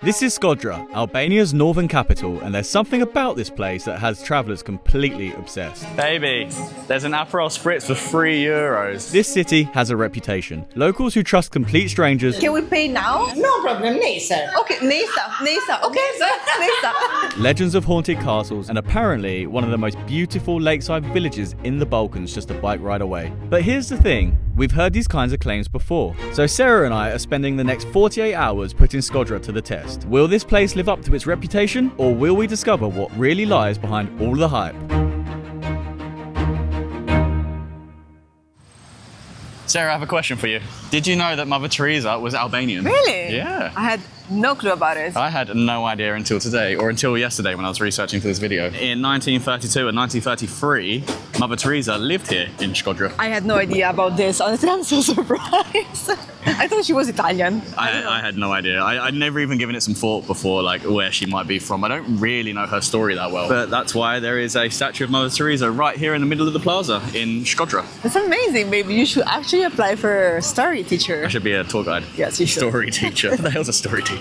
This is Shkodër, Albania's northern capital, and there's something about this place that has travellers completely obsessed. Baby, there's an Aperol Spritz for €3. This city has a reputation. Locals who trust complete strangers. Can we pay now? No problem, Nisa. Okay, Nisa. Okay, Nisa. Legends of haunted castles, and apparently one of the most beautiful lakeside villages in the Balkans just a bike ride away. But here's the thing, we've heard these kinds of claims before. So Sara and I are spending the next 48 hours putting Shkodër to the test. Will this place live up to its reputation, or will we discover what really lies behind all the hype? Sarah, I have a question for you. Did you know that Mother Teresa was Albanian? Really? Yeah. I had no clue about it. I had no idea until today, or until yesterday when I was researching for this video. In 1932 and 1933, Mother Teresa lived here in Shkodër. I had no idea about this. Honestly, I'm so surprised. I thought she was Italian. I had no idea. I'd never even given it some thought before, like where she might be from. I don't really know her story that well. But that's why there is a statue of Mother Teresa right here in the middle of the plaza in Shkodër. That's amazing, baby. You should actually apply for a story teacher. I should be a tour guide. Yes, you should. Story teacher. What the hell's a story teacher?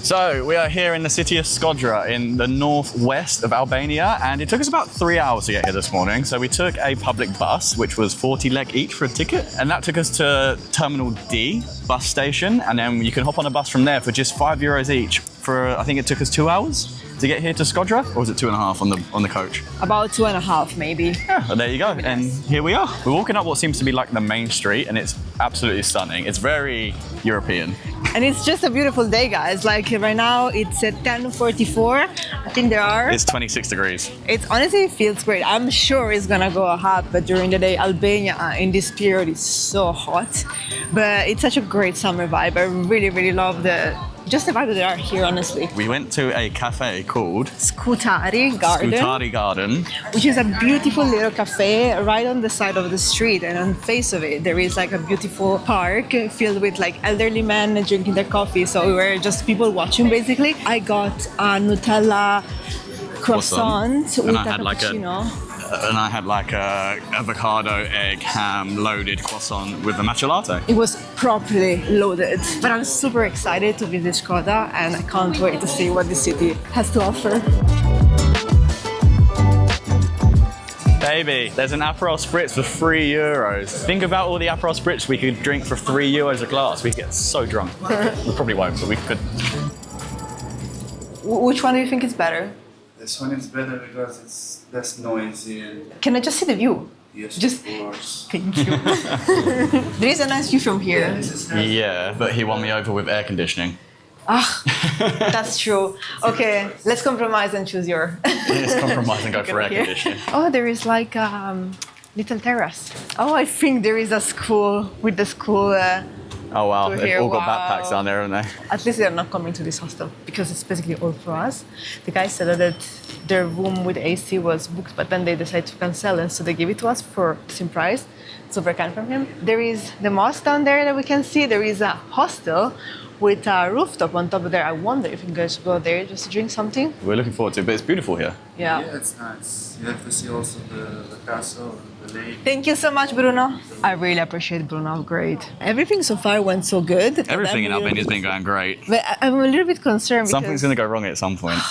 So we are here in the city of Shkodër in the northwest of Albania, and it took us about 3 hours to get here this morning. So we took a public bus, which was 40 lek each for a ticket, and that took us to Terminal D bus station, and then you can hop on a bus from there for just €5 each. For I think it took us 2 hours to get here to Shkodër, or was it 2.5 on the coach? About 2.5, maybe. Yeah, well, there you go. And here we are. We're walking up what seems to be like the main street, and it's absolutely stunning. It's very European. And it's just a beautiful day, guys. Like right now, it's at 10:44. I think there are. It's 26 degrees. It honestly feels great. I'm sure it's gonna go up during the day. Albania in this period is so hot, but it's such a great summer vibe. I really, really love the vibe that they are here, honestly. We went to a cafe called Shkodër Garden, which is a beautiful little cafe right on the side of the street, and on the face of it there is like a beautiful park filled with like elderly men drinking their coffee. So we were just people watching basically. I got a Nutella croissant with a cappuccino. And I had like a avocado, egg, ham loaded croissant with a matcha latte. It was properly loaded. But I'm super excited to visit Shkodër, and I can't wait to see what the city has to offer. Baby, there's an Aperol Spritz for €3. Think about all the Aperol Spritz we could drink for €3 a glass. We get so drunk. We probably won't, but we could. Which one do you think is better? This one is better because it's less noisy. Can I just see the view? Yes, just, of course. Thank you. There is a nice view from here. Yeah, but he won me over with air conditioning. Ah, that's true. Okay, let's compromise and choose your. Let's compromise and go for air conditioning. Oh, there is like a little terrace. Oh, I think there is a school with the school. Oh wow, they've here. all got backpacks down there, haven't they? At least they're not coming to this hostel because it's basically all for us. The guy said that their room with AC was booked, but then they decided to cancel it, so they gave it to us for the same price. It's very kind from him. There is the mosque down there that we can see. There is a hostel with a rooftop on top of there. I wonder if you guys go there just to drink something. We're looking forward to it, but it's beautiful here. Yeah. Yeah, it's nice. You have to see also the castle, the lake. Thank you so much, Bruno. I really appreciate Bruno. Great. Everything so far went so good. Everything in Albania has been going great. But I'm a little bit concerned because Something's going to go wrong at some point.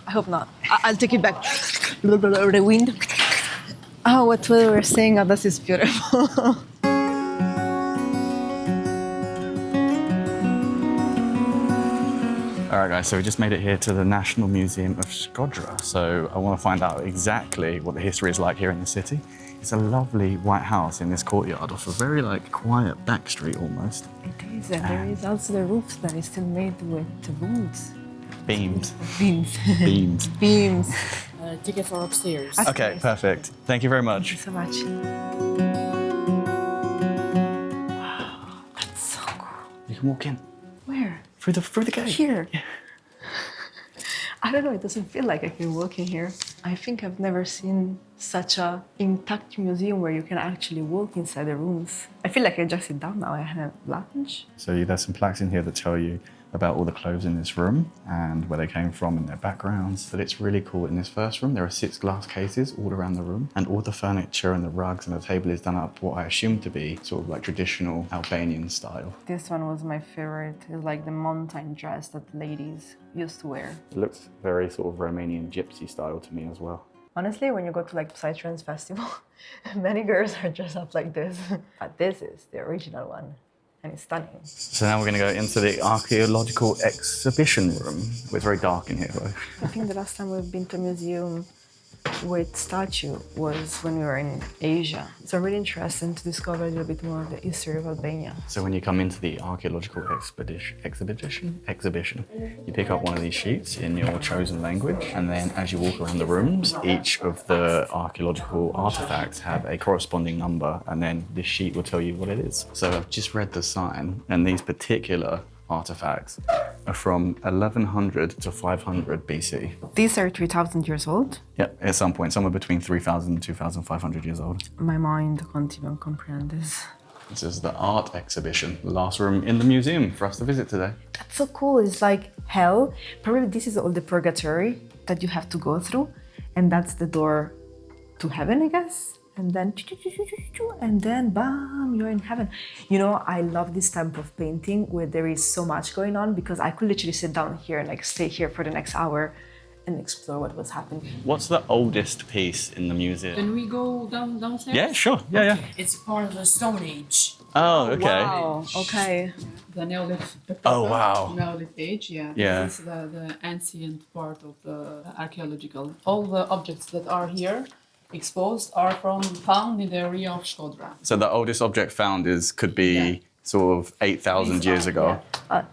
I hope not. I'll take it back. The wind. Oh, what we were saying, oh, this is beautiful. All right, guys, so we just made it here to the National Museum of Shkodër. So I want to find out exactly what the history is like here in the city. It's a lovely white house in this courtyard off a very quiet back street almost. It is, and there is also the roof that is still made with the woods. Beams. Beams. Beams. Beams. Ticket for upstairs. Okay, perfect. Thank you very much. Thank you so much. Wow, that's so cool. You can walk in. Where? Through the gate. Here. Yeah. I don't know, it doesn't feel like I can walk in here. I think I've never seen such a intact museum where you can actually walk inside the rooms. I feel like I just sit down now. I had lunch. So there's some plaques in here that tell you about all the clothes in this room and where they came from and their backgrounds. But it's really cool. In this first room, there are 6 glass cases all around the room, and all the furniture and the rugs and the table is done up what I assume to be sort of like traditional Albanian style. This one was my favorite. It's like the mountain dress that ladies used to wear. It looks very sort of Romanian gypsy style to me as well. Honestly, when you go to like Psytrance Festival, many girls are dressed up like this. But this is the original one, and it's stunning. So now we're going to go into the archaeological exhibition room. It's very dark in here though. I think the last time we've been to a museum with statue was when we were in Asia. It's really interesting to discover a little bit more of the history of Albania. So when you come into the archaeological exhibition, you pick up one of these sheets in your chosen language, and then as you walk around the rooms, each of the archaeological artifacts have a corresponding number, and then this sheet will tell you what it is. So I've just read the sign, and these particular artifacts are from 1100 to 500 BC. These are 3,000 years old. Yeah, at some point, somewhere between 3,000 and 2,500 years old. My mind can't even comprehend this. This is the art exhibition, the last room in the museum for us to visit today. That's so cool. It's like hell. Probably this is all the purgatory that you have to go through, and that's the door to heaven, I guess. And then bam, you're in heaven. You know, I love this type of painting where there is so much going on, because I could literally sit down here and like stay here for the next hour and explore what was happening. What's the oldest piece in the museum? Can we go downstairs? Yeah, sure. Yeah. It's part of the Stone Age. Oh, okay. Wow, okay. The Neolithic. Oh, wow. Neolithic age, yeah. Yeah. This is the ancient part of the archaeological. All the objects that are here exposed are found in the area of Shkodër. So the oldest object found could be sort of 8,000 years ago.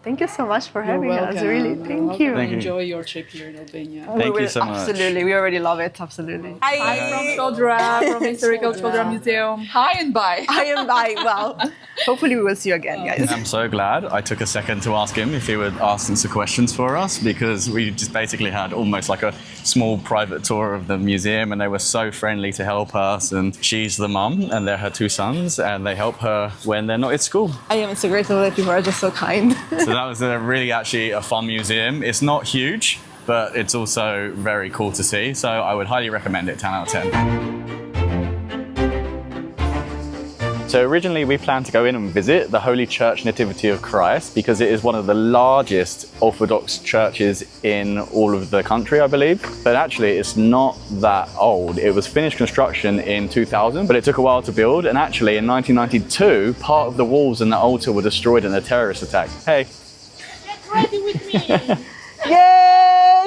Thank you so much for You're having us. welcome. Really, thank you. Thank you. Enjoy your trip here in Albania. Thank you so much. Absolutely, we already love it. Absolutely. Hi from Shkodër, from Historical Shkodër Museum. Hi and bye. I am by. Well, hopefully we will see you again, guys. I'm so glad I took a second to ask him if he would ask some questions for us, because we just basically had almost like a small private tour of the museum, and they were so friendly to help us. And she's the mum and they're her 2 sons, and they help her when they're not at school. I am so grateful that people are just so kind. So that was really actually a fun museum. It's not huge, but it's also very cool to see. So I would highly recommend it, 10 out of 10. So originally we planned to go in and visit the Holy Church Nativity of Christ, because it is one of the largest Orthodox churches in all of the country, I believe. But actually it's not that old. It was finished construction in 2000, but it took a while to build. And actually in 1992, part of the walls and the altar were destroyed in a terrorist attack. Hey. Get ready with me. Yay!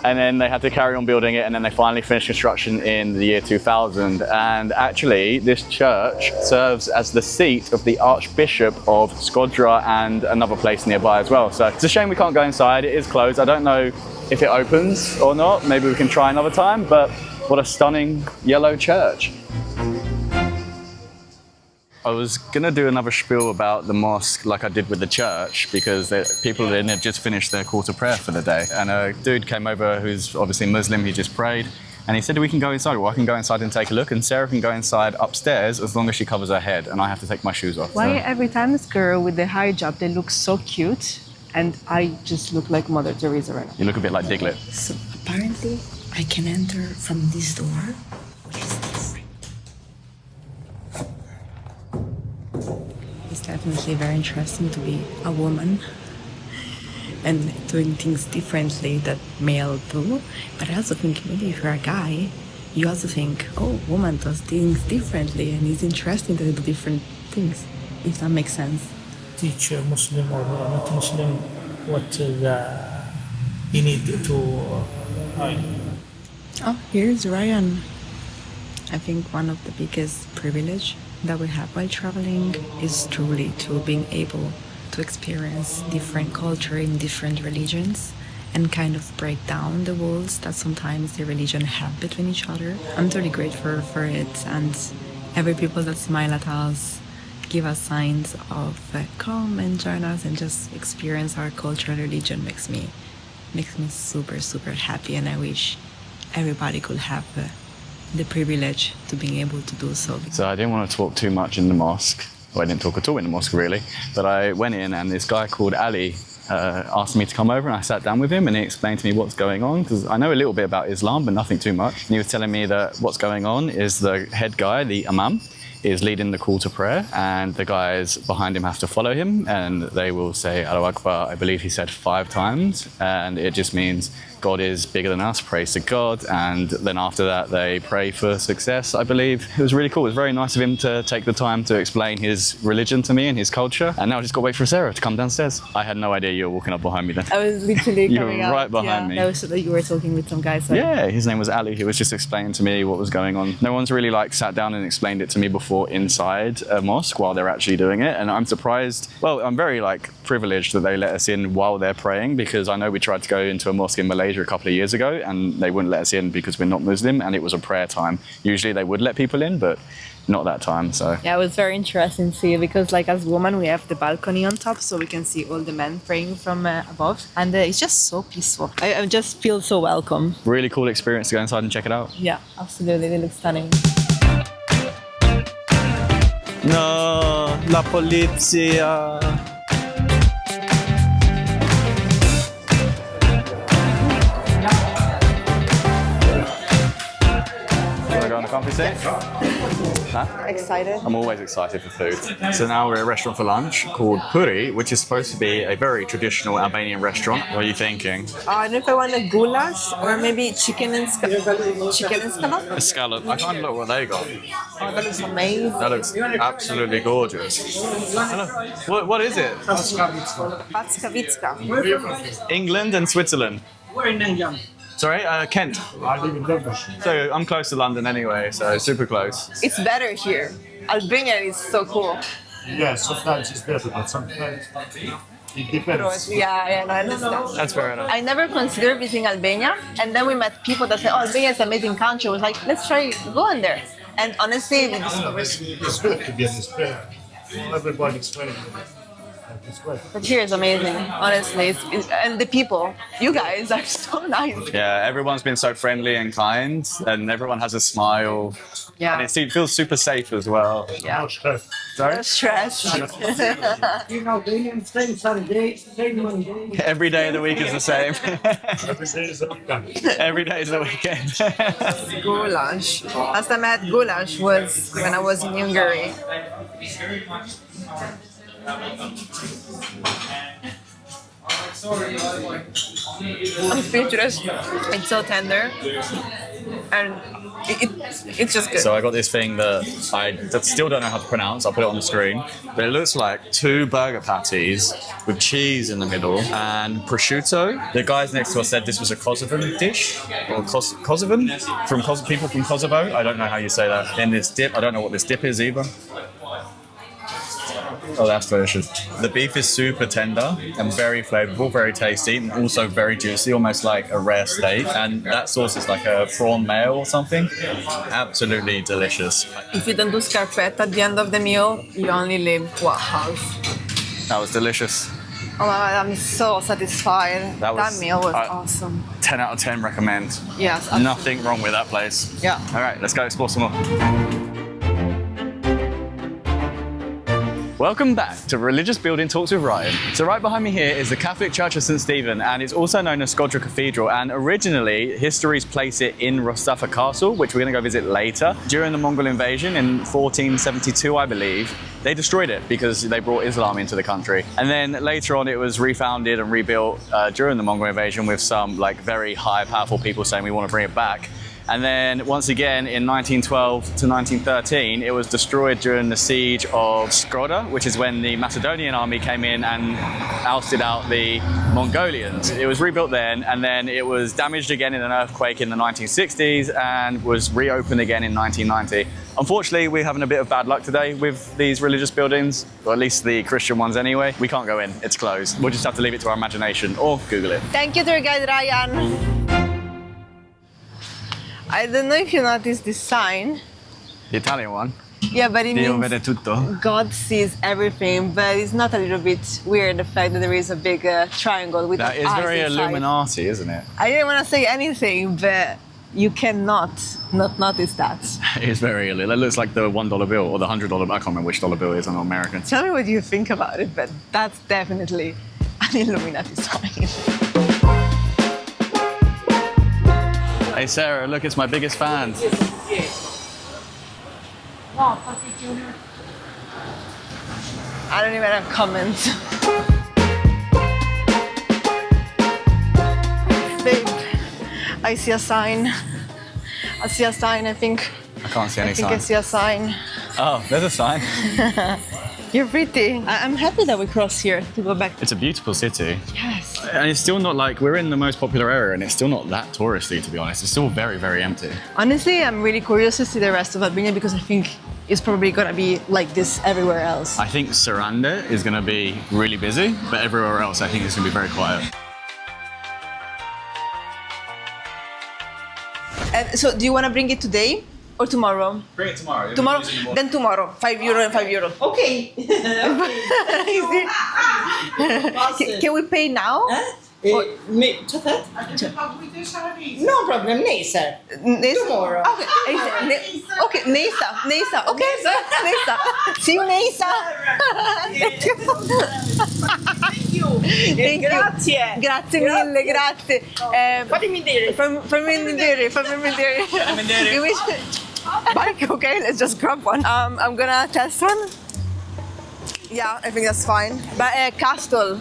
And then they had to carry on building it, and then they finally finished construction in the year 2000. And actually, this church serves as the seat of the Archbishop of Shkodër and another place nearby as well. So it's a shame we can't go inside. It is closed. I don't know if it opens or not. Maybe we can try another time, but what a stunning yellow church. I was gonna do another spiel about the mosque like I did with the church, because people in had just finished their call to prayer for the day. And a dude came over who's obviously Muslim, he just prayed. And he said, we can go inside. Well, I can go inside and take a look, and Sarah can go inside upstairs as long as she covers her head, and I have to take my shoes off. Why every time this girl with the hijab, they look so cute, and I just look like Mother Teresa right now. You look a bit like Diglett. So apparently I can enter from this door, which is this. It's definitely very interesting to be a woman and doing things differently that male do. But I also think maybe if you're a guy, you also think, oh, woman does things differently, and it's interesting to do different things, if that makes sense. Teach a Muslim or not Muslim what you need to Oh, here's Ryan. I think one of the biggest privilege that we have while traveling is truly to being able to experience different culture in different religions and kind of break down the walls that sometimes the religion have between each other. I'm totally grateful for it, and every people that smile at us, give us signs of come and join us and just experience our culture and religion makes me super, super happy, and I wish everybody could have the privilege to being able to do so. So I didn't want to talk too much in the mosque. Well, I didn't talk at all in the mosque really, but I went in and this guy called Ali asked me to come over and I sat down with him and he explained to me what's going on because I know a little bit about Islam but nothing too much. And he was telling me that what's going on is the head guy, the imam, is leading the call to prayer and the guys behind him have to follow him and they will say Allahu Akbar, I believe he said 5 times, and it just means God is bigger than us, praise to God, and then after that they pray for success, I believe. It was really cool. It was very nice of him to take the time to explain his religion to me and his culture, and now I just got to wait for Sarah to come downstairs. I had no idea you were walking up behind me then. I was literally You coming were up. right behind me. That was so that you were talking with some guys. Yeah, his name was Ali. He was just explaining to me what was going on. No one's really like sat down and explained it to me before inside a mosque while they're actually doing it. And I'm surprised, well, I'm very like privileged that they let us in while they're praying because I know we tried to go into a mosque in Malaysia a couple of years ago and they wouldn't let us in because we're not Muslim and it was a prayer time. Usually they would let people in, but not that time, so. Yeah, it was very interesting to see because like as women we have the balcony on top so we can see all the men praying from above and it's just so peaceful. I just feel so welcome. Really cool experience to go inside and check it out. Yeah, absolutely, they look stunning. No, la polizia. Go on the comfy seat? Huh? Excited? I'm always excited for food. So now we're at a restaurant for lunch called Puri, which is supposed to be a very traditional Albanian restaurant. What are you thinking? I don't know if I want a goulash or maybe chicken and scallop. A scallop. I can't look what they got. Oh, that looks amazing. That looks absolutely gorgeous. What is it? Patskavitska. England and Switzerland. We're in Nangyang. Sorry, Kent. I live in London. So I'm close to London anyway, so super close. It's better here. Albania is so cool. Yeah, sometimes it's better, but sometimes it depends. Yeah, no, I understand. That's fair enough. I never considered visiting Albania, and then we met people that said, "Oh, Albania is an amazing country." I was like, "Let's try going there." And honestly, we discovered. It's good to be in this place. Everybody's friendly. It's great. But here is amazing. Honestly, and the people, you guys are so nice. Yeah, everyone's been so friendly and kind, and everyone has a smile. Yeah. And it feels super safe as well. Yeah. No stress. Sorry? No stress. You know, same Saturday, same Monday. Every day of the week is the same. Every day is a weekend. Every day is the weekend. Goulash. Last time I had goulash was when I was in Hungary. I'm speechless. It's so tender, and it's just good. So I got this thing that I still don't know how to pronounce. I'll put it on the screen. But it looks like 2 burger patties with cheese in the middle and prosciutto. The guys next to us said this was a Kosovan dish, or Kosovan, people from Kosovo. I don't know how you say that. And this dip, I don't know what this dip is either. Oh, that's delicious. The beef is super tender and very flavorful, very tasty, and also very juicy, almost like a rare steak. And that sauce is like a prawn mayo or something. Absolutely delicious. If you don't do scarpetta at the end of the meal, you only live what house? That was delicious. Oh my God, I'm so satisfied. That Meal was awesome. 10 out of 10 recommend. Yes. Absolutely. Nothing wrong with that place. Yeah. All right, let's go explore some more. Welcome back to Religious Building Talks with Ryan. So right behind me here is the Catholic Church of St. Stephen, and it's also known as Shkodër Cathedral, and originally histories place it in Rostafa Castle, which we're going to go visit later. During the Mongol invasion in 1472, I believe, they destroyed it because they brought Islam into the country. And then later on it was refounded and rebuilt during the Mongol invasion with some like very high powerful people saying we want to bring it back. And then once again in 1912 to 1913, it was destroyed during the siege of Shkodër, which is when the Macedonian army came in and ousted out the Mongolians. It was rebuilt then, and then it was damaged again in an earthquake in the 1960s and was reopened again in 1990. Unfortunately, we're having a bit of bad luck today with these religious buildings, or at least the Christian ones anyway. We can't go in, it's closed. We'll just have to leave it to our imagination or Google it. Thank you, tour guide Ryan. I don't know if you noticed this sign. The Italian one. Yeah, but it Dio means vede tutto. God sees everything, but it's not a little bit weird the fact that there is a big triangle with That is eyes very inside. Illuminati, isn't it? I didn't want to say anything, but you cannot not notice that. It is very illegal. It looks like the $1 bill or the $100 bill. I can't remember which dollar bill it is. I'm not American. Tell me what you think about it, but that's definitely an Illuminati sign. Hey Sarah, look, it's my biggest fan. I don't even have comments. Babe, I see a sign. I see a sign, I think. I can't see any I think sign. I see a sign. Oh, there's a sign. You're pretty. I'm happy that we crossed here to go back. It's a beautiful city. Yes. And it's still not like, we're in the most popular area and it's still not that touristy, to be honest. It's still very, very empty. Honestly, I'm really curious to see the rest of Albania because I think it's probably gonna be like this everywhere else. I think Saranda is going to be really busy, but everywhere else I think it's going to be very quiet. And so, do you want to bring it today or tomorrow? Bring it tomorrow. Tomorrow, then tomorrow. €5 and €5. Okay. Can we pay now? Co thot? No problem, nesër. Tomorrow. Okay, Nesa. Okay, Nesa. See you, Nesa. Thank you. Thank you. Grazie mille, grazie. Fammi vedere. You wish... Bike, okay, let's just grab one. I'm gonna test one. Yeah, I think that's fine. But castle.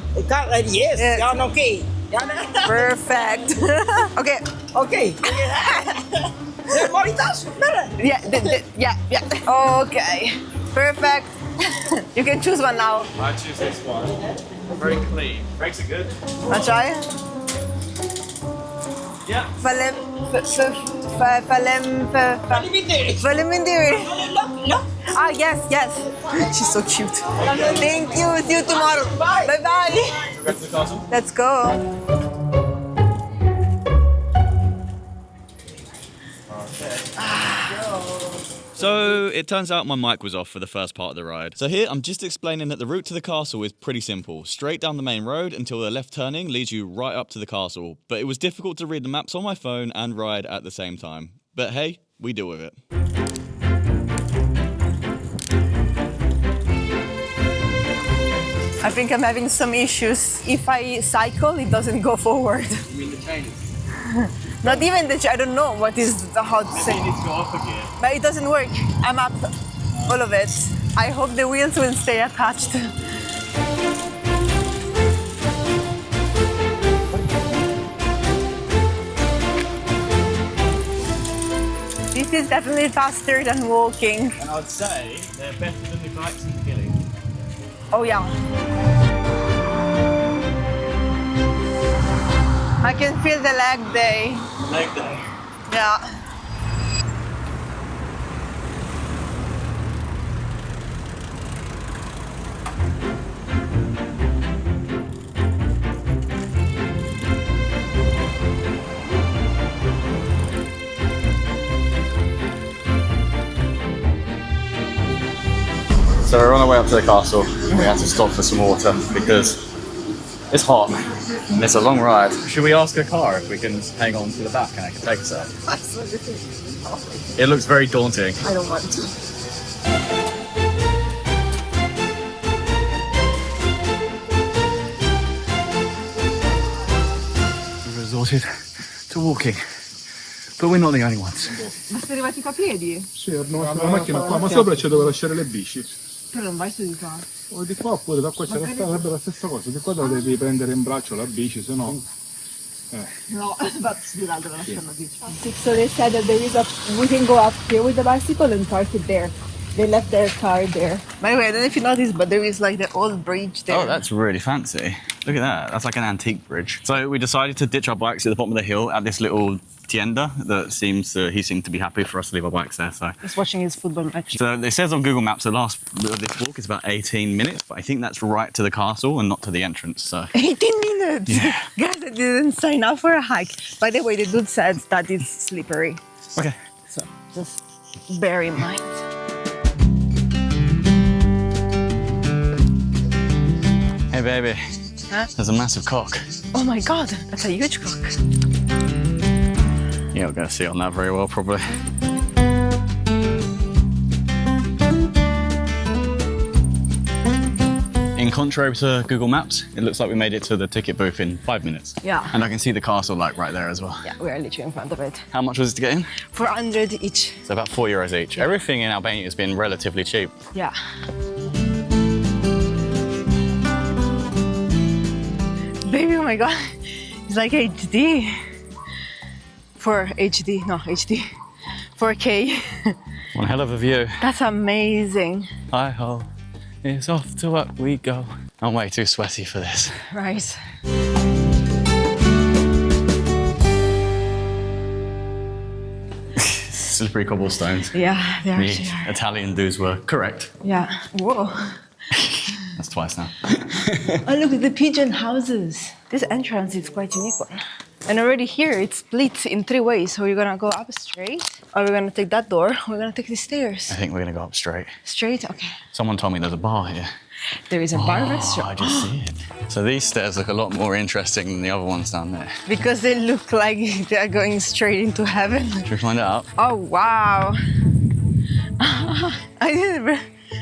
Yes, yeah, okay. Perfect. Okay. Okay. Moritas, better. Yeah. Okay. Perfect. You can choose one now. I choose this one. Very clean. Brakes are good. I'll try. Yeah. Ah, yes. She's so cute. Thank you. See you tomorrow. Bye. Go to the castle. Let's go. So it turns out my mic was off for the first part of the ride. So here I'm just explaining that the route to the castle is pretty simple. Straight down the main road until the left turning leads you right up to the castle. But it was difficult to read the maps on my phone and ride at the same time. But hey, we deal with it. I think I'm having some issues. If I cycle, it doesn't go forward. You mean the chain? Not even the I don't know what is the hot thing. Maybe you need to go up again. But it doesn't work. I'm up all of it. I hope the wheels will stay attached. This is definitely faster than walking. And I would say they're better than the bikes in the beginning. Oh yeah. I can feel the leg day. Leg day. Yeah. So we're on our way up to the castle. We had to stop for some water because it's hot and it's a long ride. Should we ask a car if we can hang on to the back and I can take us out? It looks very daunting. I don't want to. We've resorted to walking, but we're not the only ones. Ma sei arrivati qua a piedi? Sì, abbiamo lasciato la macchina qua, ma sopra c'è dove lasciare le bici. Però non vai su di qua. O di qua oppure da qua c'è la strada, sarebbe la stessa cosa. Di qua devi prendere in braccio la bici, se no... No, but sull'altro la lasciano di. So they said that there is we can go up here with the bicycle and park it there. They left their car there. By the way, I don't know if you noticed, but there is like the old bridge there. Oh, that's really fancy. Look at that. That's like an antique bridge. So we decided to ditch our bikes at the bottom of the hill at this little tienda that he seemed to be happy for us to leave our bikes there. So He's watching his football match. So it says on Google Maps the last bit of this walk is about 18 minutes, but I think that's right to the castle and not to the entrance. So 18 minutes! Yeah. Guys, I didn't sign up for a hike. By the way, the dude said that it's slippery. okay. So just bear in mind. Hey baby, Huh? there's a massive cock. Oh my god, that's a huge cock. You're not going to see on that very well, probably. In contrary to Google Maps, it looks like we made it to the ticket booth in 5 minutes. Yeah. And I can see the castle like right there as well. Yeah, we are literally in front of it. How much was it to get in? 400 each. So about €4 each. Yeah. Everything in Albania has been relatively cheap. Yeah. Baby, oh my God. It's like HD. For HD, no, HD. 4K. One hell of a view. That's amazing. Hi-ho, it's off to work we go. I'm way too sweaty for this. Right. Slippery cobblestones. Yeah, they The actually are. Italian dudes were correct. Yeah. Whoa. That's twice now. Oh, look at the pigeon houses. This entrance is quite unique one. And already here, it's split in 3 ways. So we're gonna go up straight, or we're gonna take that door, or we're gonna take the stairs. I think we're gonna go up straight. Straight? Okay. Someone told me there's a bar here. There is a bar Oh, restaurant. I just see it. So these stairs look a lot more interesting than the other ones down there. Because they look like they're going straight into heaven. Should we find out? Oh, wow. I didn't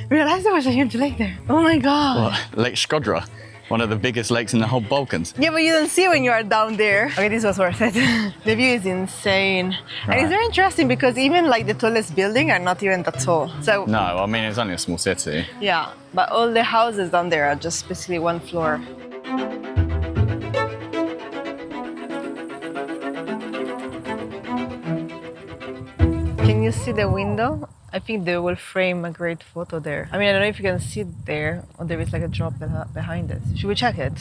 realize there was a huge lake there. Oh my God. What? Lake Shkodër, one of the biggest lakes in the whole Balkans. Yeah, but you don't see when you are down there. Okay, this was worth it. The view is insane. Right. And it's very interesting because even like the tallest building are not even that tall. So No, I mean, it's only a small city. yeah, but all the houses down there are just basically one floor. Can you see the window? I think they will frame a great photo there. I mean, I don't know if you can see it there, or there is like a drop behind it. Should we check it?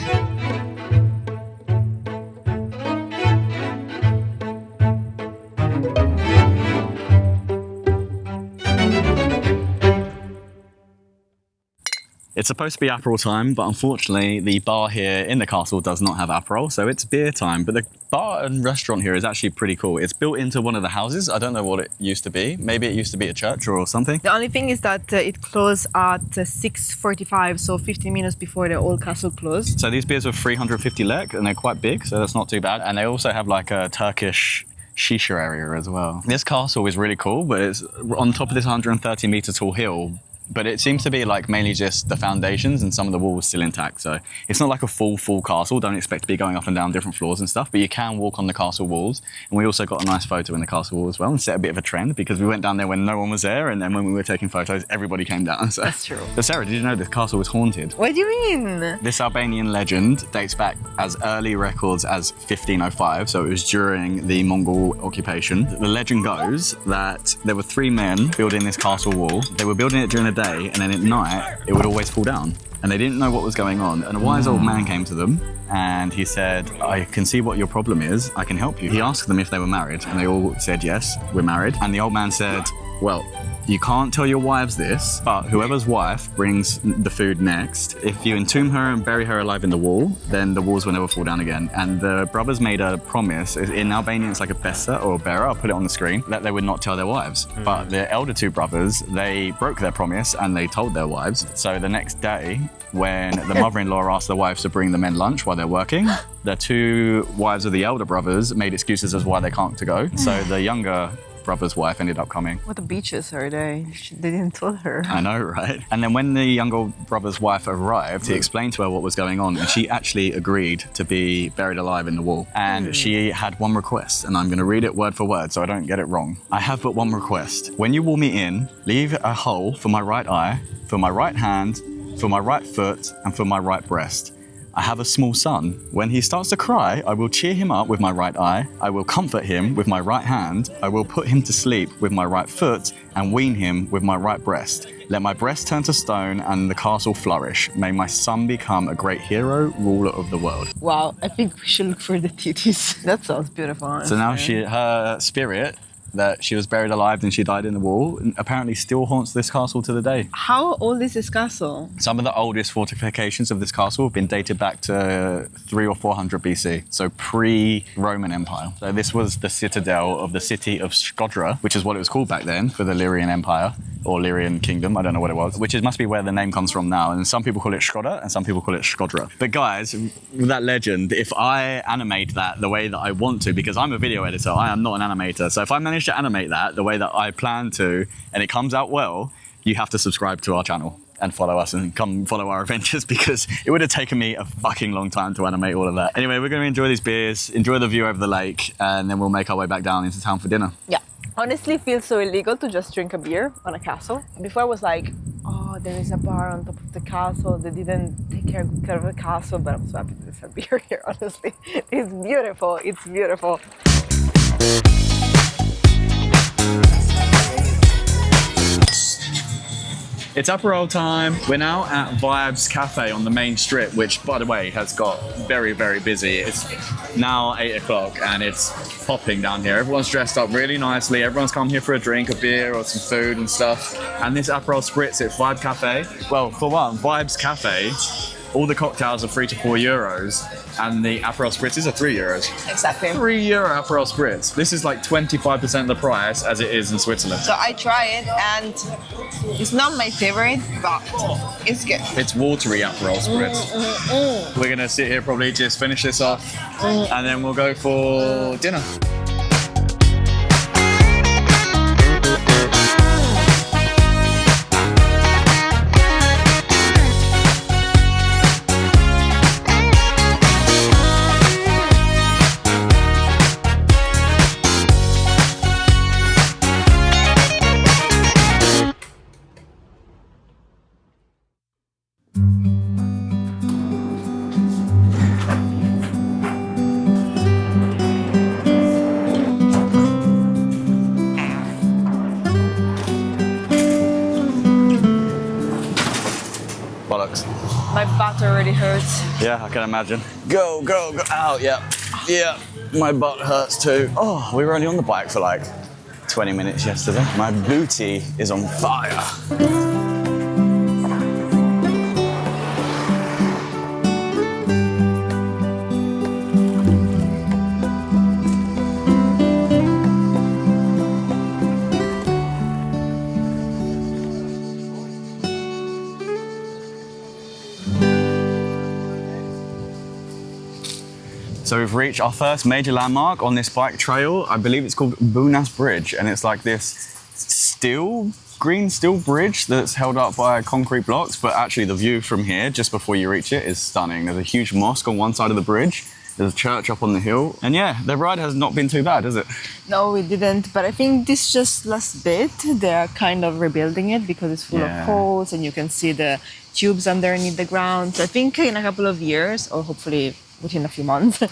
It's supposed to be Aperol time, but unfortunately the bar here in the castle does not have Aperol, so it's beer time. But the bar and restaurant here is actually pretty cool. It's built into one of the houses. I don't know what it used to be. Maybe it used to be a church or something. The only thing is that it closed at 6:45, so 15 minutes before the old castle closed. So these beers are 350 lek and they're quite big, so that's not too bad. And they also have like a Turkish shisha area as well. This castle is really cool, but it's on top of this 130 meter tall hill. But it seems to be like mainly just the foundations and some of the walls still intact. So it's not like a full castle. Don't expect to be going up and down different floors and stuff, but you can walk on the castle walls. And we also got a nice photo in the castle wall as well and set a bit of a trend because we went down there when no one was there. And then when we were taking photos, everybody came down. So. That's true. But Sarah, did you know this castle was haunted? What do you mean? This Albanian legend dates back as early records as 1505, so it was during the Mongol occupation. The legend goes that there were 3 men building this castle wall. They were building it during the day, and then at night, it would always fall down. And they didn't know what was going on. And a wise old man came to them, and he said, I can see what your problem is, I can help you. He asked them if they were married, and they all said, yes, we're married. And the old man said, well, you can't tell your wives this, but whoever's wife brings the food next, if you entomb her and bury her alive in the wall, then the walls will never fall down again. And the brothers made a promise, in Albanian it's like a besa or a bera, I'll put it on the screen, that they would not tell their wives. But the elder 2 brothers, they broke their promise and they told their wives. So the next day, when the mother-in-law asked the wives to bring the men lunch while they're working, the 2 wives of the elder brothers made excuses as why they can't to go. So the younger brother's wife ended up coming. What the beaches are they? They didn't tell her. I know, right? And then when the younger brother's wife arrived, he explained to her what was going on, and she actually agreed to be buried alive in the wall. And she had one request, and I'm going to read it word for word so I don't get it wrong. I have but one request. When you wall me in, leave a hole for my right eye, for my right hand, for my right foot, and for my right breast. I have a small son. When he starts to cry, I will cheer him up with my right eye. I will comfort him with my right hand. I will put him to sleep with my right foot and wean him with my right breast. Let my breast turn to stone and the castle flourish. May my son become a great hero, ruler of the world. Wow, I think we should look for the titties. That sounds beautiful. So now honestly. her spirit, that she was buried alive and she died in the wall, apparently still haunts this castle to the day. How old is this castle? Some of the oldest fortifications of this castle have been dated back to 300 or 400 BC, so pre-Roman Empire. So this was the citadel of the city of Shkodër, which is what it was called back then for the Illyrian Empire. or Lyrian kingdom, I don't know what it was, which must be where the name comes from now. And some people call it Shkodër and some people call it Shkodër. But guys, with that legend, if I animate that the way that I want to, because I'm a video editor, I am not an animator. So if I manage to animate that the way that I plan to, and it comes out well, you have to subscribe to our channel and follow us and come follow our adventures, because it would have taken me a fucking long time to animate all of that. Anyway, we're going to enjoy these beers, enjoy the view over the lake, and then we'll make our way back down into town for dinner. Yeah. Honestly, it feels so illegal to just drink a beer on a castle. Before I was like, oh, there is a bar on top of the castle. They didn't take good care of the castle, but I'm so happy there's a beer here, honestly. It's beautiful. It's beautiful. It's Aperol time. We're now at Vibes Cafe on the main strip, which, by the way, has got very, very busy. It's now 8 o'clock and it's popping down here. Everyone's dressed up really nicely. Everyone's come here for a drink, a beer or some food and stuff. And this Aperol Spritz at Vibe Cafe, well, for one, Vibes Cafe, all the cocktails are €3 to €4, and the Aperol Spritzes are €3. Exactly. €3 Aperol Spritz. This is like 25% the price as it is in Switzerland. So I try it, and it's not my favorite, but it's good. It's watery Aperol Spritz. We're gonna sit here probably just finish this off, and then we'll go for dinner. Bollocks. My butt already hurts. Yeah, I can imagine. Go, go, go. Ow, yeah. Yeah, my butt hurts too. Oh, we were only on the bike for like 20 minutes yesterday. My booty is on fire. So we've reached our first major landmark on this bike trail. I believe it's called Bunas Bridge, and it's like this green steel bridge that's held up by concrete blocks, but actually the view from here, just before you reach it, is stunning. There's a huge mosque on one side of the bridge. There's a church up on the hill. And yeah, the ride has not been too bad, has it? No, we didn't. But I think this just last bit, they're kind of rebuilding it because it's full of holes and you can see the tubes underneath the ground. So I think in a couple of years, or hopefully within a few months,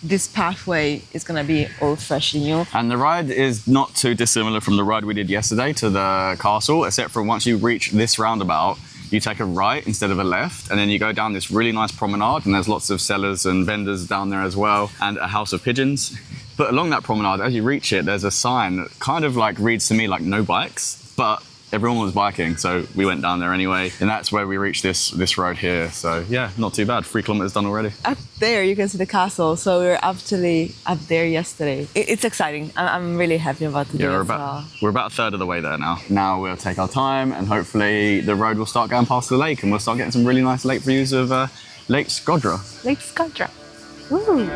this pathway is going to be all freshly new. And the ride is not too dissimilar from the ride we did yesterday to the castle, except for once you reach this roundabout, you take a right instead of a left, and then you go down this really nice promenade, and there's lots of sellers and vendors down there as well, and a house of pigeons. But along that promenade, as you reach it, there's a sign that kind of like reads to me like no bikes, but everyone was biking, so we went down there anyway, and that's where we reached this road here. So yeah, not too bad. 3 kilometers done already. Up there, you can see the castle. So we were actually up there yesterday. It's exciting. I'm really happy about the day. Yeah, we're about a third of the way there now. Now we'll take our time, and hopefully the road will start going past the lake, and we'll start getting some really nice lake views of Lake Shkodër. Lake Shkodër. Woo!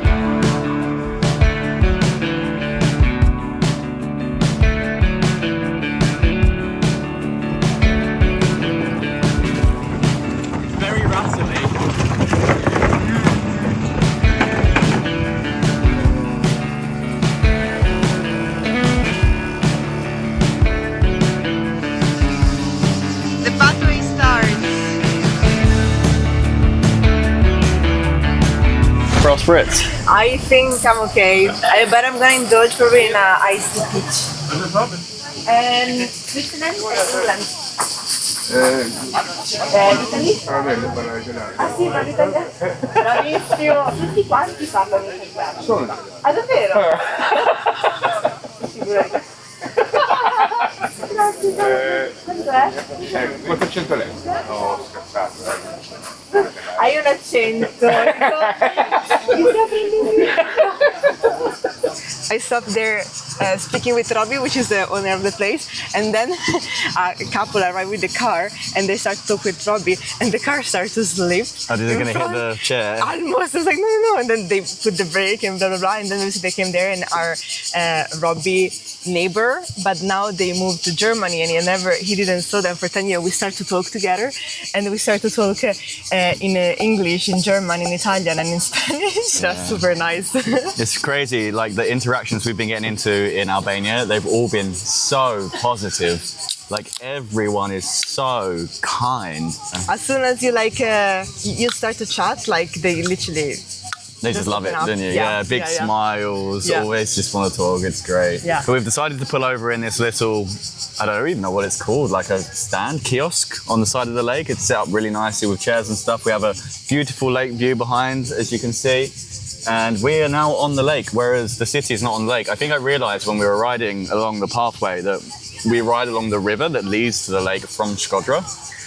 Euro Spritz. I think I'm okay, but I'm gonna indulge probably in an iced peach. And Switzerland or England? Italy? Ah sì, parli italiano? Bravissimo! Tutti quanti parlano italiano. Ah davvero? Figurati. Grazie. Quant'è? 400 lei. No, scherzato. Hai un accento. I stopped there speaking with Robbie, which is the owner of the place, and then a couple arrived with the car, and they start to talk with Robbie, and the car starts to slip. Oh, they're going to hit the chair? Almost. I was like, no. And then they put the brake and blah, blah, blah. And then they came there, and our Robbie neighbor, but now they moved to Germany, and he didn't saw them for 10 years. We start to talk together, and we start to talk in English, in German, in Italian, and in Spanish. That's super nice. It's crazy, like the interactions we've been getting into in Albania, they've all been so positive. Like everyone is so kind. As soon as you you start to chat, like they literally... They just love it, don't you? Yeah, big smiles, always just want to talk, it's great. Yeah. But we've decided to pull over in this little, I don't even know what it's called, like a kiosk on the side of the lake. It's set up really nicely with chairs and stuff. We have a beautiful lake view behind, as you can see. And we are now on the lake, whereas the city is not on the lake. I think I realized when we were riding along the pathway that we ride along the river that leads to the lake from Shkodër.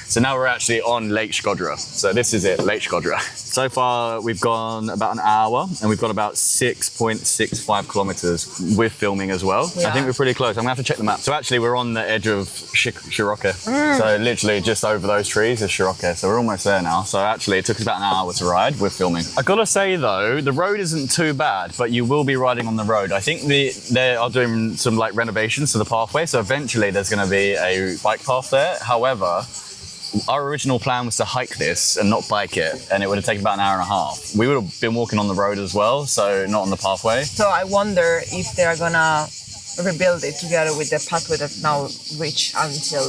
So now we're actually on Lake Shkodër. So this is it, Lake Shkodër. So far, we've gone about an hour, and we've got about 6.65 kilometers with filming as well. Yeah. I think we're pretty close. I'm gonna have to check the map. So actually, we're on the edge of Shirokë. So literally just over those trees is Shirokë. So we're almost there now. So actually, it took us about an hour to ride with filming. I gotta say though, the road isn't too bad, but you will be riding on the road. I think they are doing some like renovations to the pathway. So eventually, there's gonna be a bike path there. However, our original plan was to hike this and not bike it, and it would have taken about an hour and a half. We would have been walking on the road as well, so not on the pathway. So I wonder if they're gonna rebuild it together with the pathway that now reach until...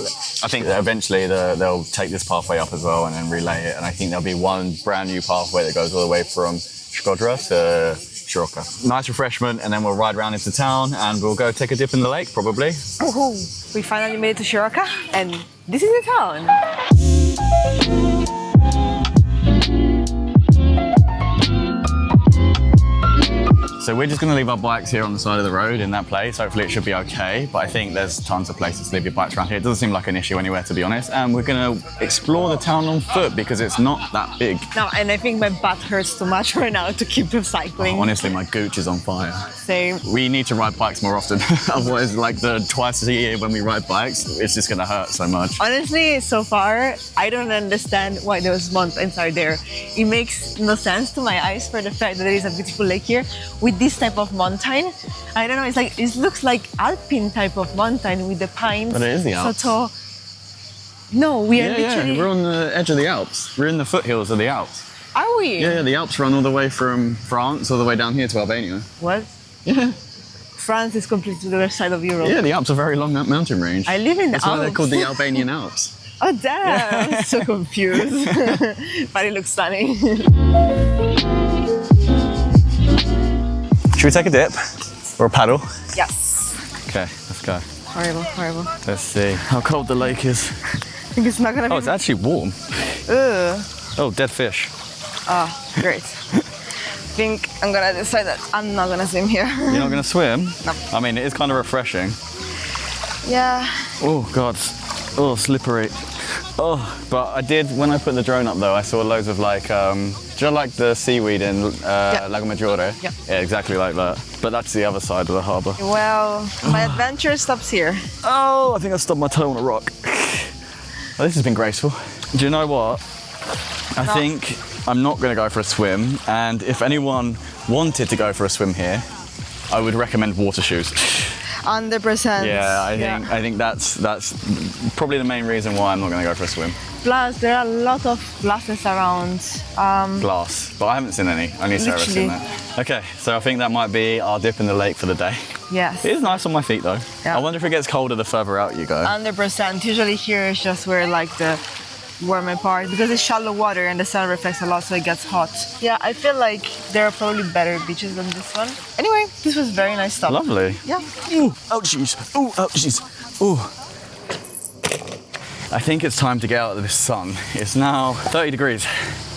I think that eventually they'll take this pathway up as well and then relay it, and I think there'll be one brand new pathway that goes all the way from Shkodër to Shirokë. Nice refreshment, and then we'll ride around into town and we'll go take a dip in the lake, probably. Woohoo! We finally made it to Shirokë, and this is the town. So we're just going to leave our bikes here on the side of the road in that place. Hopefully it should be okay, but I think there's tons of places to leave your bikes around here. It doesn't seem like an issue anywhere, to be honest. And we're going to explore the town on foot because it's not that big. No, and I think my butt hurts too much right now to keep cycling. Oh, honestly, my gooch is on fire. Same. We need to ride bikes more often. Otherwise, like the twice a year when we ride bikes, it's just going to hurt so much. Honestly, so far, I don't understand why those mountains are there. It makes no sense to my eyes for the fact that there is a beautiful lake here with this type of mountain. I don't know, it's like, it looks like Alpine type of mountain with the pines. But it is the Alps. So tall. No, we are literally... Yeah, we're on the edge of the Alps. We're in the foothills of the Alps. Are we? Yeah, the Alps run all the way from France all the way down here to Albania. What? Yeah. France is completely to the other side of Europe. Yeah, the Alps are a very long mountain range. I live in the That's Alps. why they're called the Albanian Alps. Oh damn, I'm so confused. But it looks stunning. Should we take a dip or a paddle? Yes. Okay, let's go. Horrible, horrible. Let's see how cold the lake is. I think it's not gonna be... Oh, it's actually warm. Ugh. Oh, dead fish. Oh, great. I think I'm gonna decide that I'm not gonna swim here. You're not gonna swim? No. I mean, it is kind of refreshing. Yeah. Oh, God. Oh, slippery. Oh, but I did, when I put the drone up though, I saw loads of like, do you know like the seaweed in Lago Maggiore? Yeah. Yeah, exactly like that. But that's the other side of the harbour. Well, my adventure stops here. Oh, I think I stubbed my toe on a rock. Well, this has been graceful. Do you know what? I think I'm not going to go for a swim, and if anyone wanted to go for a swim here, I would recommend water shoes. 100%. Yeah, I think that's probably the main reason why I'm not going to go for a swim. Plus, there are a lot of glasses around. Glass, but I haven't seen any. Only Sarah's seen that. Okay, so I think that might be our dip in the lake for the day. Yes. It is nice on my feet though. Yeah. I wonder if it gets colder the further out you go. 100%. Usually here is just where like the warmer part, because it's shallow water and the sun reflects a lot, so it gets hot. Yeah, I feel like there are probably better beaches than this one. Anyway, this was very nice stuff. Lovely. Yeah. Ooh, ouchies. Ooh, ouchies. Ooh. I think it's time to get out of this sun. It's now 30 degrees.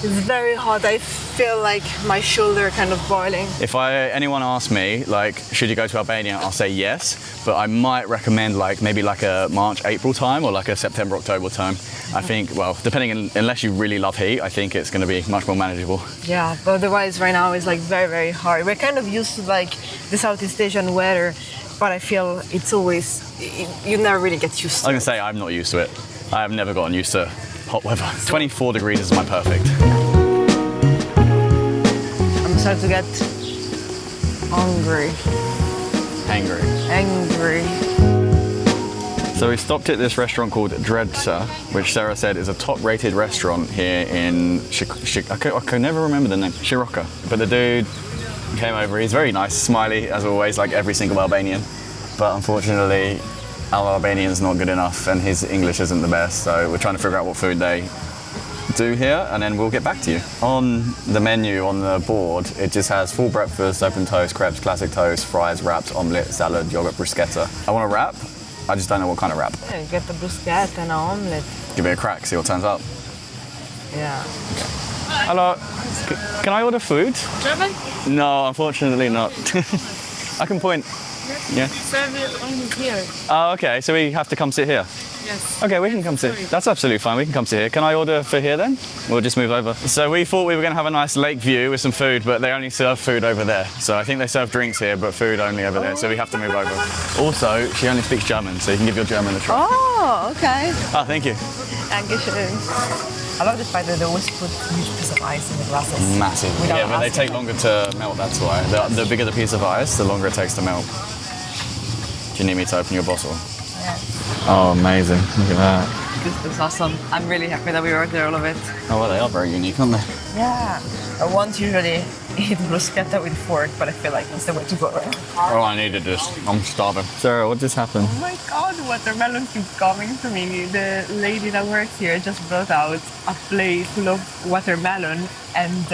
It's very hot. I feel like my shoulder kind of boiling. If anyone asks me, like, should you go to Albania, I'll say yes, but I might recommend maybe a March, April time, or like a September, October time. I think, well, unless you really love heat, I think it's going to be much more manageable. Yeah, but otherwise right now it's like very, very hard. We're kind of used to like the Southeast Asian weather, but I feel it's always, you never really get used to I it. was gonna say, I'm not used to it. I have never gotten used to hot weather. 24 degrees is my perfect. I'm starting to get hungry. Angry. So we stopped at this restaurant called Dredsa, which Sarah said is a top-rated restaurant here in I can never remember the name, Shirokë. But the dude came over, he's very nice, smiley as always, like every single Albanian. But unfortunately, our Albanian's not good enough and his English isn't the best, so we're trying to figure out what food they do here and then we'll get back to you. On the menu, on the board, it just has full breakfast, open toast, crepes, classic toast, fries, wraps, omelette, salad, yogurt, bruschetta. I want a wrap, I just don't know what kind of wrap. Yeah, you get the bruschetta and an omelette. Give it a crack, see what turns up. Yeah. Hello, can I order food? German? No, unfortunately not. I can point. Yeah. Serve it only here. Oh, okay, so we have to come sit here? Yes. Okay, we can come sit. That's absolutely fine, we can come sit here. Can I order for here then? We'll just move over. So we thought we were gonna have a nice lake view with some food, but they only serve food over there. So I think they serve drinks here, but food only over there. So we have to move over. Also, she only speaks German, so you can give your German a try. Oh, okay. Oh, thank you. Dankeschön. I love the fact that they always put a huge piece of ice in the glasses. Massive. Without Yeah, but they asking. take longer to melt, that's why. The bigger the piece of ice, the longer it takes to melt. Do you need me to open your bottle? Yeah. Oh, amazing. Look at that. This looks awesome. I'm really happy that we ordered all of it. Oh, well, they are very unique, aren't they? Yeah. I won't usually eat bruschetta with fork, but I feel like it's the way to go. Right? Oh, I needed this. I'm starving. Sarah, what just happened? Oh my god, watermelon keeps coming to me. The lady that works here just brought out a plate full of watermelon and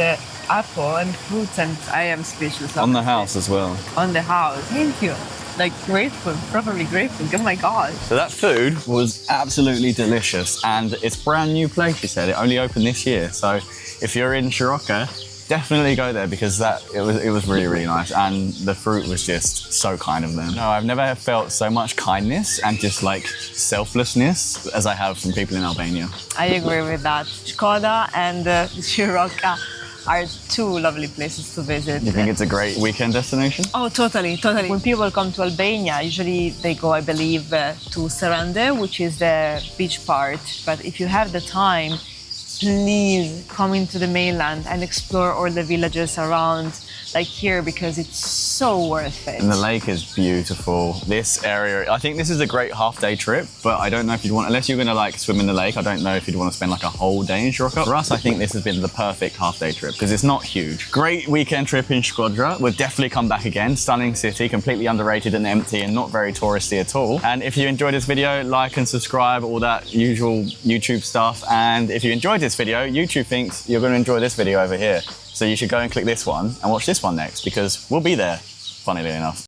apple and fruits, and I am speechless. On the house as well. On the house. Thank you. Like grateful, properly grateful. Oh my god. So that food was absolutely delicious, and it's a brand new place, she said. It only opened this year. So if you're in Shirokë, definitely go there because it was really, really nice. And the fruit was just so kind of them. No, I've never felt so much kindness and just like selflessness as I have from people in Albania. I agree with that. Shkodër and Shirokë are two lovely places to visit. You think it's a great weekend destination? Oh, totally, totally. When people come to Albania, usually they go, I believe, to Sara and I, which is the beach part. But if you have the time, please come into the mainland and explore all the villages around, like here, because it's so worth it. And the lake is beautiful. This area, I think this is a great half-day trip, but I don't know if you'd want, unless you're gonna like swim in the lake, I don't know if you'd want to spend like a whole day in Shirokë. For us, I think this has been the perfect half-day trip because it's not huge. Great weekend trip in Shkodër. We'll definitely come back again. Stunning city, completely underrated and empty and not very touristy at all. And if you enjoyed this video, like and subscribe, all that usual YouTube stuff. And if you enjoyed this video, YouTube thinks you're gonna enjoy this video over here. So you should go and click this one and watch this one next because we'll be there, funnily enough.